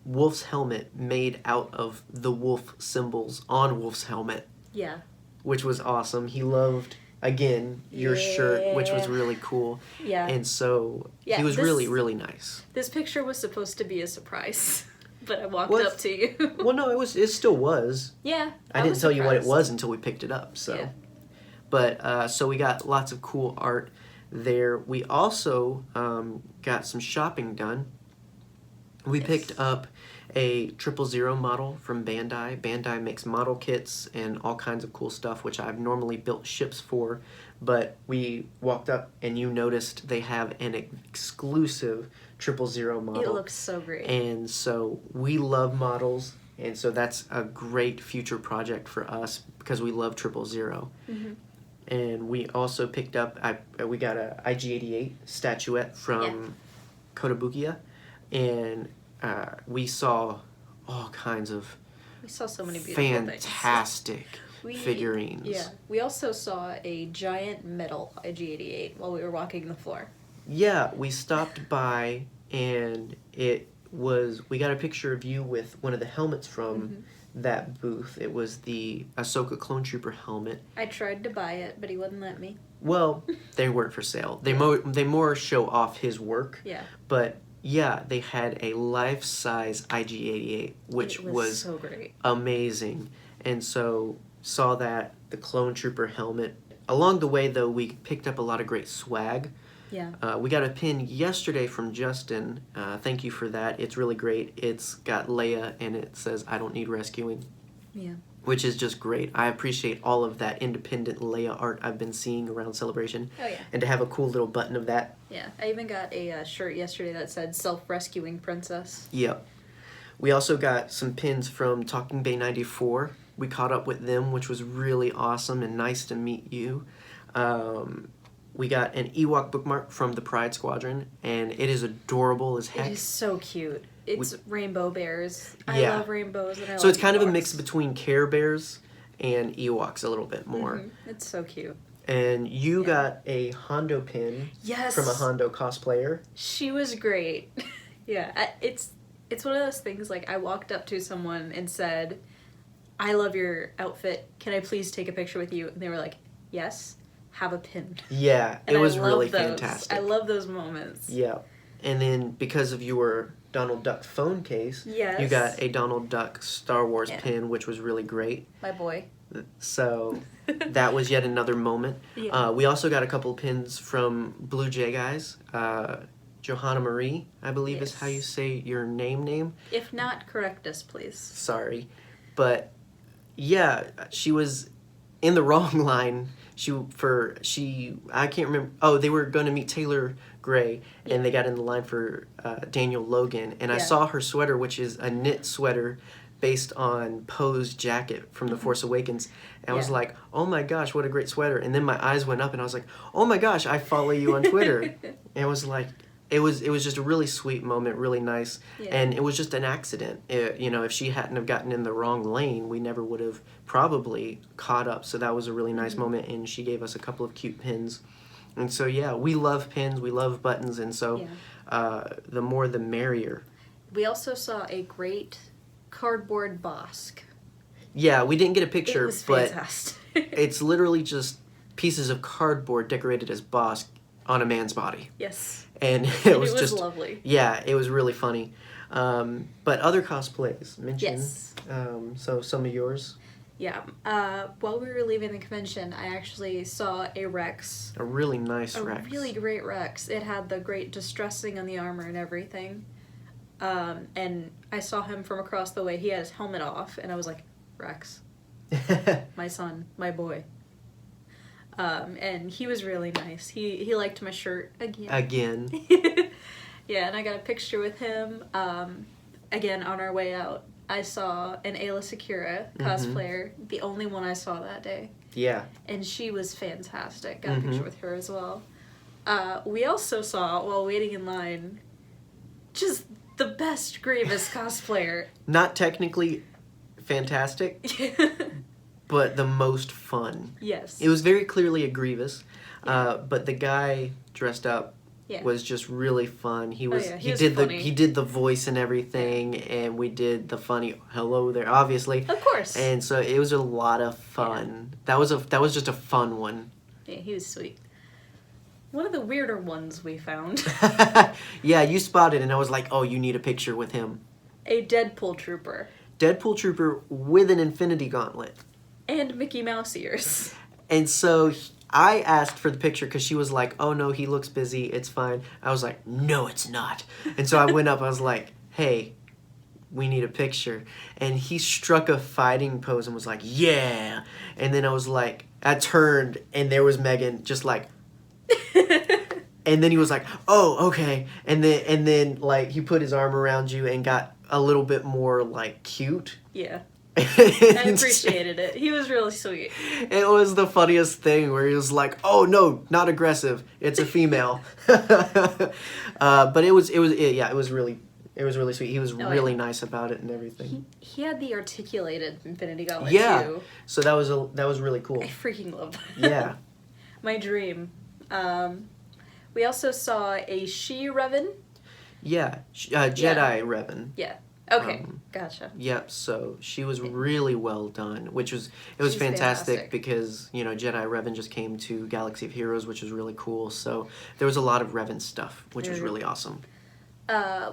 Wolf's helmet made out of the wolf symbols on Wolf's helmet.
Yeah.
Which was awesome. He loved, again, your shirt, which was really cool.
Yeah.
And so he was really, really nice.
This picture was supposed to be a surprise. But I walked up to you.
Well, no, it still was.
Yeah.
I didn't tell you what it was until we picked it up. So, yeah. But so we got lots of cool art there. We also got some shopping done. We picked up a 000 model from Bandai. Bandai makes model kits and all kinds of cool stuff, which I've normally built ships for. But we walked up and you noticed they have an exclusive 000 model.
It looks so great.
And so we love models, and so that's a great future project for us because we love 000. Mm-hmm. And we also picked up, we got a IG-88 statuette from Kotobukiya, and we saw all kinds of
so many beautiful
fantastic figurines.
Yeah. We also saw a giant metal IG-88 while we were walking the floor.
Yeah, we stopped by, and we got a picture of you with one of the helmets from that booth. It was the Ahsoka Clone Trooper helmet.
I tried to buy it, but he wouldn't let me.
Well, they weren't for sale. They more show off his work.
Yeah.
But yeah, they had a life-size IG-88, which was
so great.
Amazing. And so saw that, the Clone Trooper helmet. Along the way, though, we picked up a lot of great swag.
Yeah.
We got a pin yesterday from Justin. Thank you for that. It's really great. It's got Leia, and it says, "I don't need rescuing."
Yeah.
Which is just great. I appreciate all of that independent Leia art I've been seeing around Celebration.
Oh, yeah.
And to have a cool little button of that.
Yeah. I even got a shirt yesterday that said "Self-Rescuing Princess."
Yep. We also got some pins from Talking Bay 94. We caught up with them, which was really awesome and nice to meet you. We got an Ewok bookmark from the Pride Squadron, and it is adorable as heck.
It is so cute. It's rainbow bears. I love rainbows, and I love
So it's kind
Ewoks.
of a mix between Care Bears and Ewoks a little bit more.
Mm-hmm. It's so cute.
And you got a Hondo pin from a Hondo cosplayer.
She was great. Yeah, it's one of those things, like, I walked up to someone and said, "I love your outfit. Can I please take a picture with you?" And they were like, "Yes. Have a pin."
Yeah, it was really fantastic.
I love those moments.
Yeah. And then because of your Donald Duck phone case, you got a Donald Duck Star Wars pin, which was really great.
My boy.
So that was yet another moment. Yeah. We also got a couple of pins from Blue Jay Guys. Johanna Marie, I believe is how you say your name.
If not, correct us, please.
Sorry. But yeah, she was in the wrong line. I can't remember. Oh, they were going to meet Taylor Gray, and they got in the line for Daniel Logan. And I saw her sweater, which is a knit sweater based on Poe's jacket from The Force Awakens. And I was like, oh my gosh, what a great sweater. And then my eyes went up, and I was like, oh my gosh, I follow you on Twitter. And it was like, it was just a really sweet moment, really nice. And it was just an accident. If she hadn't have gotten in the wrong lane, we never would have probably caught up. So that was a really nice moment, and she gave us a couple of cute pins. And so, yeah, we love pins, we love buttons, and so the more the merrier.
We also saw a great cardboard Bosk.
Yeah, we didn't get a picture,
It was
but
fantastic.
it's literally just pieces of cardboard decorated as Bosk on a man's body.
Yes.
And it was just
lovely.
Yeah, it was really funny. But other cosplays mentioned.
Yes.
So some of yours.
Yeah. While we were leaving the convention, I actually saw a Rex.
A really nice Rex.
A really great Rex. It had the great distressing on the armor and everything. And I saw him from across the way. He had his helmet off, and I was like, Rex. My son. My boy. And he was really nice. He liked my shirt again. Yeah, and I got a picture with him. Again, on our way out, I saw an Ayla Secura cosplayer, the only one I saw that day.
Yeah.
And she was fantastic. Got a picture with her as well. We also saw, while waiting in line, just the best Grievous cosplayer.
Not technically fantastic, but the most fun.
Yes.
It was very clearly a Grievous, but the guy dressed up was just really fun. He was he did the voice and everything, and we did the funny hello there, obviously.
Of course.
And so it was a lot of fun. That was just a fun one.
Yeah, he was sweet. One of the weirder ones we found.
Yeah, you spotted, and I was like, oh, you need a picture with him.
A Deadpool trooper.
Deadpool trooper with an Infinity Gauntlet.
And Mickey Mouse ears.
And so I asked for the picture because she was like, oh no, he looks busy, it's fine. I was like, no, it's not. And so I went up, I was like, hey, we need a picture. And he struck a fighting pose and was like, yeah. And then I was like, I turned, and there was Megan just like, and then he was like, oh, okay. And then like he put his arm around you and got a little bit more like cute.
Yeah. I appreciated it. He was really sweet.
It was the funniest thing where he was like, oh no, not aggressive. It's a female. But it was really sweet. He was really nice about it and everything.
He had the articulated Infinity Gauntlet too.
So that was really cool.
I freaking love that.
Yeah.
My dream. We also saw a She-Revan.
Yeah, Jedi Revan.
Yeah. Okay, gotcha.
Yep. So she was really well done, which was fantastic because Jedi Revan just came to Galaxy of Heroes, which was really cool. So there was a lot of Revan stuff, which was really awesome.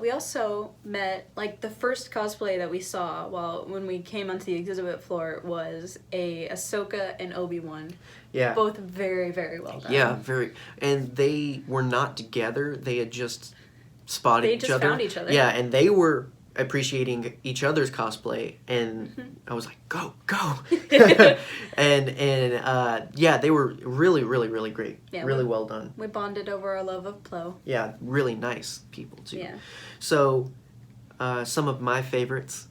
We also met, like, the first cosplay that we saw when we came onto the exhibit floor was a Ahsoka and Obi-Wan.
Yeah.
Both very, very well done.
Yeah, and they were not together. They had just spotted each other.
They just found each other.
Yeah, and they were appreciating each other's cosplay, and I was like, go. and they were really, really, really great. Yeah, really well done.
We bonded over our love of Plo.
Yeah, really nice people too.
Yeah.
So, some of my favorites,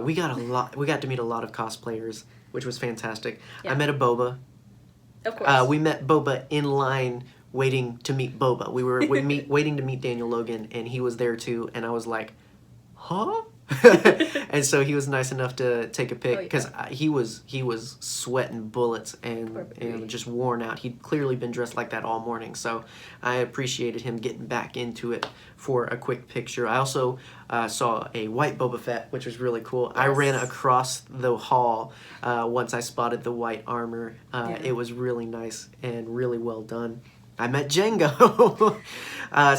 we got to meet a lot of cosplayers, which was fantastic. Yeah. I met a Boba.
Of course.
We met Boba in line waiting to meet Boba. We were waiting to meet Daniel Logan, and he was there too, and I was like, huh? And so he was nice enough to take a pic because he was sweating bullets and just worn out. He'd clearly been dressed like that all morning, so I appreciated him getting back into it for a quick picture. I also saw a white Boba Fett, which was really cool. Yes. I ran across the hall once I spotted the white armor. It was really nice and really well done. I met Django.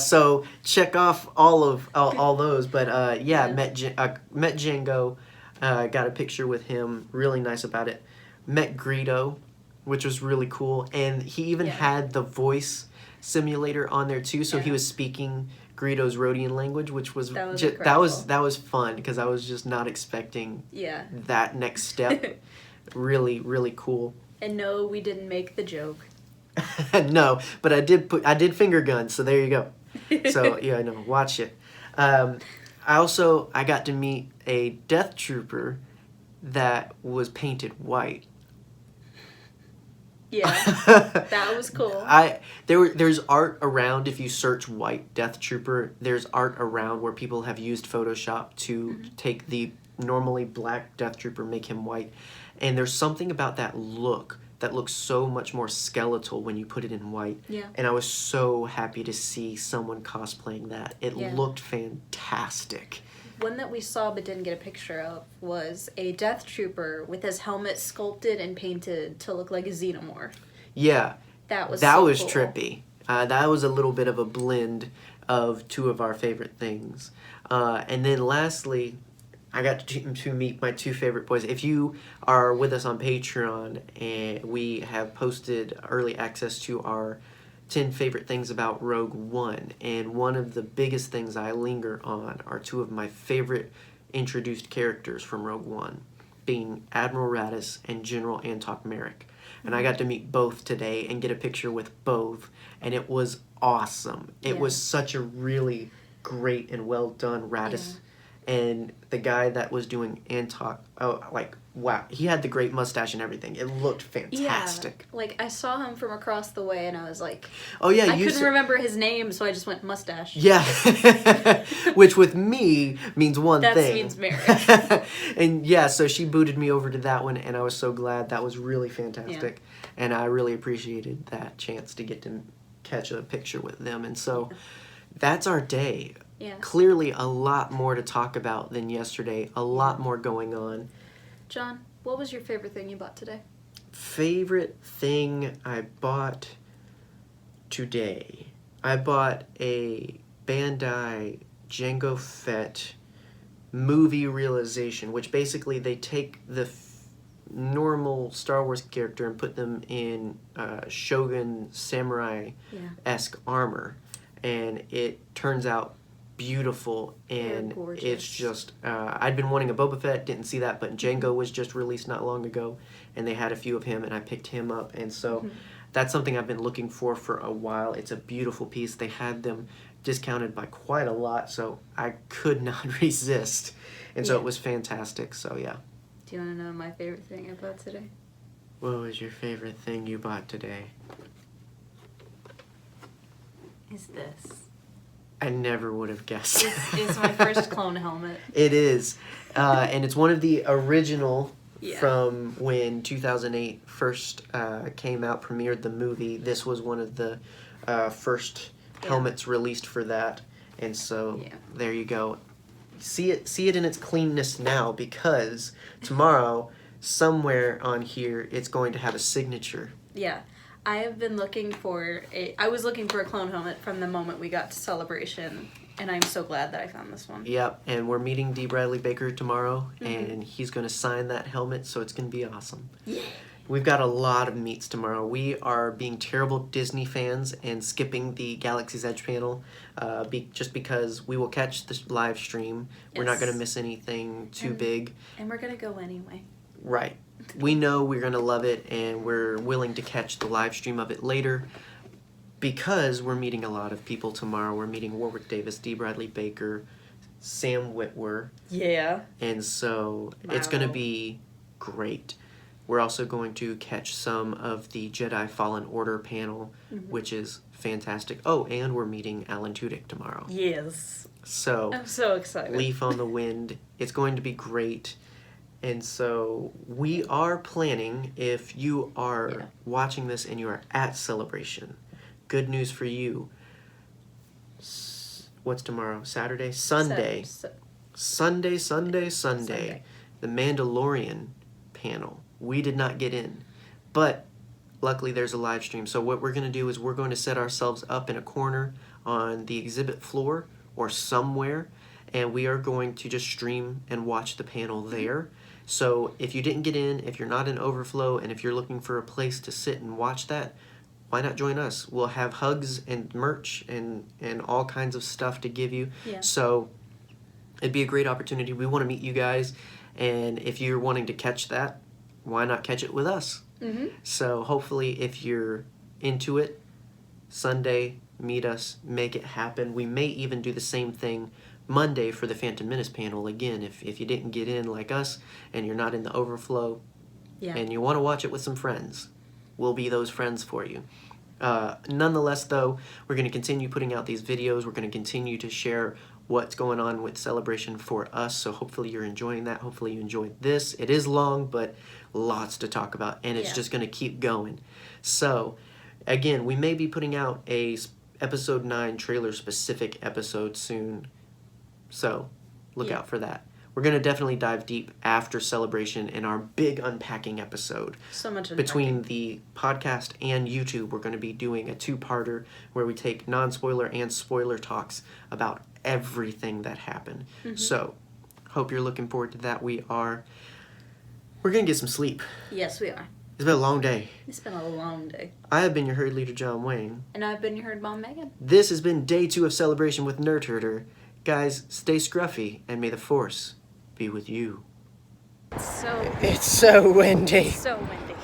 So check off all those. But met Django. Got a picture with him. Really nice about it. Met Greedo, which was really cool. And he even had the voice simulator on there too. So he was speaking Greedo's Rhodian language, which was that was fun because I was just not expecting that next step. Really, really cool.
And no, we didn't make the joke.
No, but I did finger guns, so there you go. So yeah, no, watch it. I got to meet a Death Trooper that was painted white.
Yeah, that was cool.
There's art around. If you search white Death Trooper, there's art around where people have used Photoshop to take the normally black Death Trooper, make him white, and there's something about that look that looks so much more skeletal when you put it in white.
Yeah.
And I was so happy to see someone cosplaying that. It looked fantastic.
One that we saw but didn't get a picture of was a Death Trooper with his helmet sculpted and painted to look like a Xenomorph.
Yeah.
That was
cool.
Trippy.
That was a little bit of a blend of two of our favorite things. And then lastly, I got to meet my two favorite boys. If you are with us on Patreon, and we have posted early access to our 10 favorite things about Rogue One, and one of the biggest things I linger on are two of my favorite introduced characters from Rogue One, being Admiral Raddus and General Antok Merrick. And I got to meet both today and get a picture with both, and it was awesome. It was such a really great and well done Raddus.
Yeah.
And the guy that was doing Antok, wow, he had the great mustache and everything. It looked fantastic.
Yeah, like I saw him from across the way and I was like,
oh yeah,
I couldn't remember his name, so I just went mustache.
Yeah, which with me means one thing.
That means Merrick.
And yeah, so she booted me over to that one, and I was so glad. That was really fantastic, and I really appreciated that chance to get to catch a picture with them. And so that's our day.
Yeah.
Clearly a lot more to talk about than yesterday, a lot more going on.
John, what was your favorite thing you bought today?
Favorite thing I bought today? I bought a Bandai Jango Fett movie realization, which basically they take the normal Star Wars character and put them in Shogun samurai-esque armor, and it turns out beautiful, and it's just I'd been wanting a Boba Fett, didn't see that, but Jango was just released not long ago, and they had a few of him, and I picked him up, and so that's something I've been looking for a while. It's a beautiful piece. They had them discounted by quite a lot, so I could not resist, and so it was fantastic. So yeah.
Do you want to know my favorite thing I bought today?
What was your favorite thing you bought today?
Is this.
I never would have guessed.
It's my first clone helmet.
It is. And it's one of the original from when 2008 first came out, premiered the movie. This was one of the first helmets released for that. And so there you go. See it in its cleanness now, because tomorrow, somewhere on here, it's going to have a signature.
Yeah. I have been looking for I was looking for a clone helmet from the moment we got to Celebration, and I'm so glad that I found this one.
Yep, and we're meeting D. Bradley Baker tomorrow, and he's going to sign that helmet, so it's going to be awesome. Yeah. We've got a lot of meets tomorrow. We are being terrible Disney fans and skipping the Galaxy's Edge panel just because we will catch the live stream. We're not going to miss anything too big.
And we're going to go anyway.
Right. We know we're going to love it, and we're willing to catch the live stream of it later because we're meeting a lot of people tomorrow. We're meeting Warwick Davis, D. Bradley Baker, Sam Witwer.
Yeah.
And so it's going to be great. We're also going to catch some of the Jedi Fallen Order panel, which is fantastic. Oh, and we're meeting Alan Tudyk tomorrow.
Yes.
So
I'm so excited.
Leaf on the Wind. It's going to be great. And so we are planning, if you are watching this and you are at Celebration, good news for you. What's tomorrow? Saturday? Sunday. Sunday. The Mandalorian panel. We did not get in, but luckily there's a live stream. So what we're going to do is we're going to set ourselves up in a corner on the exhibit floor or somewhere, and we are going to just stream and watch the panel there. So if you didn't get in, if you're not in overflow, and if you're looking for a place to sit and watch that, why not join us? We'll have hugs and merch and all kinds of stuff to give you. Yeah. So it'd be a great opportunity. We want to meet you guys, and if you're wanting to catch that, why not catch it with us? So hopefully if you're into it, Sunday, meet us, make it happen. We may even do the same thing Monday for the Phantom Menace panel. Again, if you didn't get in like us and you're not in the overflow and you want to watch it with some friends, we'll be those friends for you. Nonetheless, though, we're going to continue putting out these videos. We're going to continue to share what's going on with Celebration for us, so hopefully you're enjoying that. Hopefully you enjoyed this. It is long, but lots to talk about, and it's just going to keep going. So, again, we may be putting out a Episode 9 trailer-specific episode soon, so look out for that. We're going to definitely dive deep after Celebration in our big unpacking episode.
So much unpacking.
Between the podcast and YouTube, we're going to be doing a two-parter where we take non-spoiler and spoiler talks about everything that happened. So, hope you're looking forward to that. We're going to get some sleep.
Yes, we are.
It's been a long day.
It's been a long day.
I have been your herd leader, John Wayne.
And I've been your herd mom, Megan.
This has been day 2 of Celebration with Nerdherder. Guys, stay scruffy, and may the Force be with you.
So
It's so windy.
windy.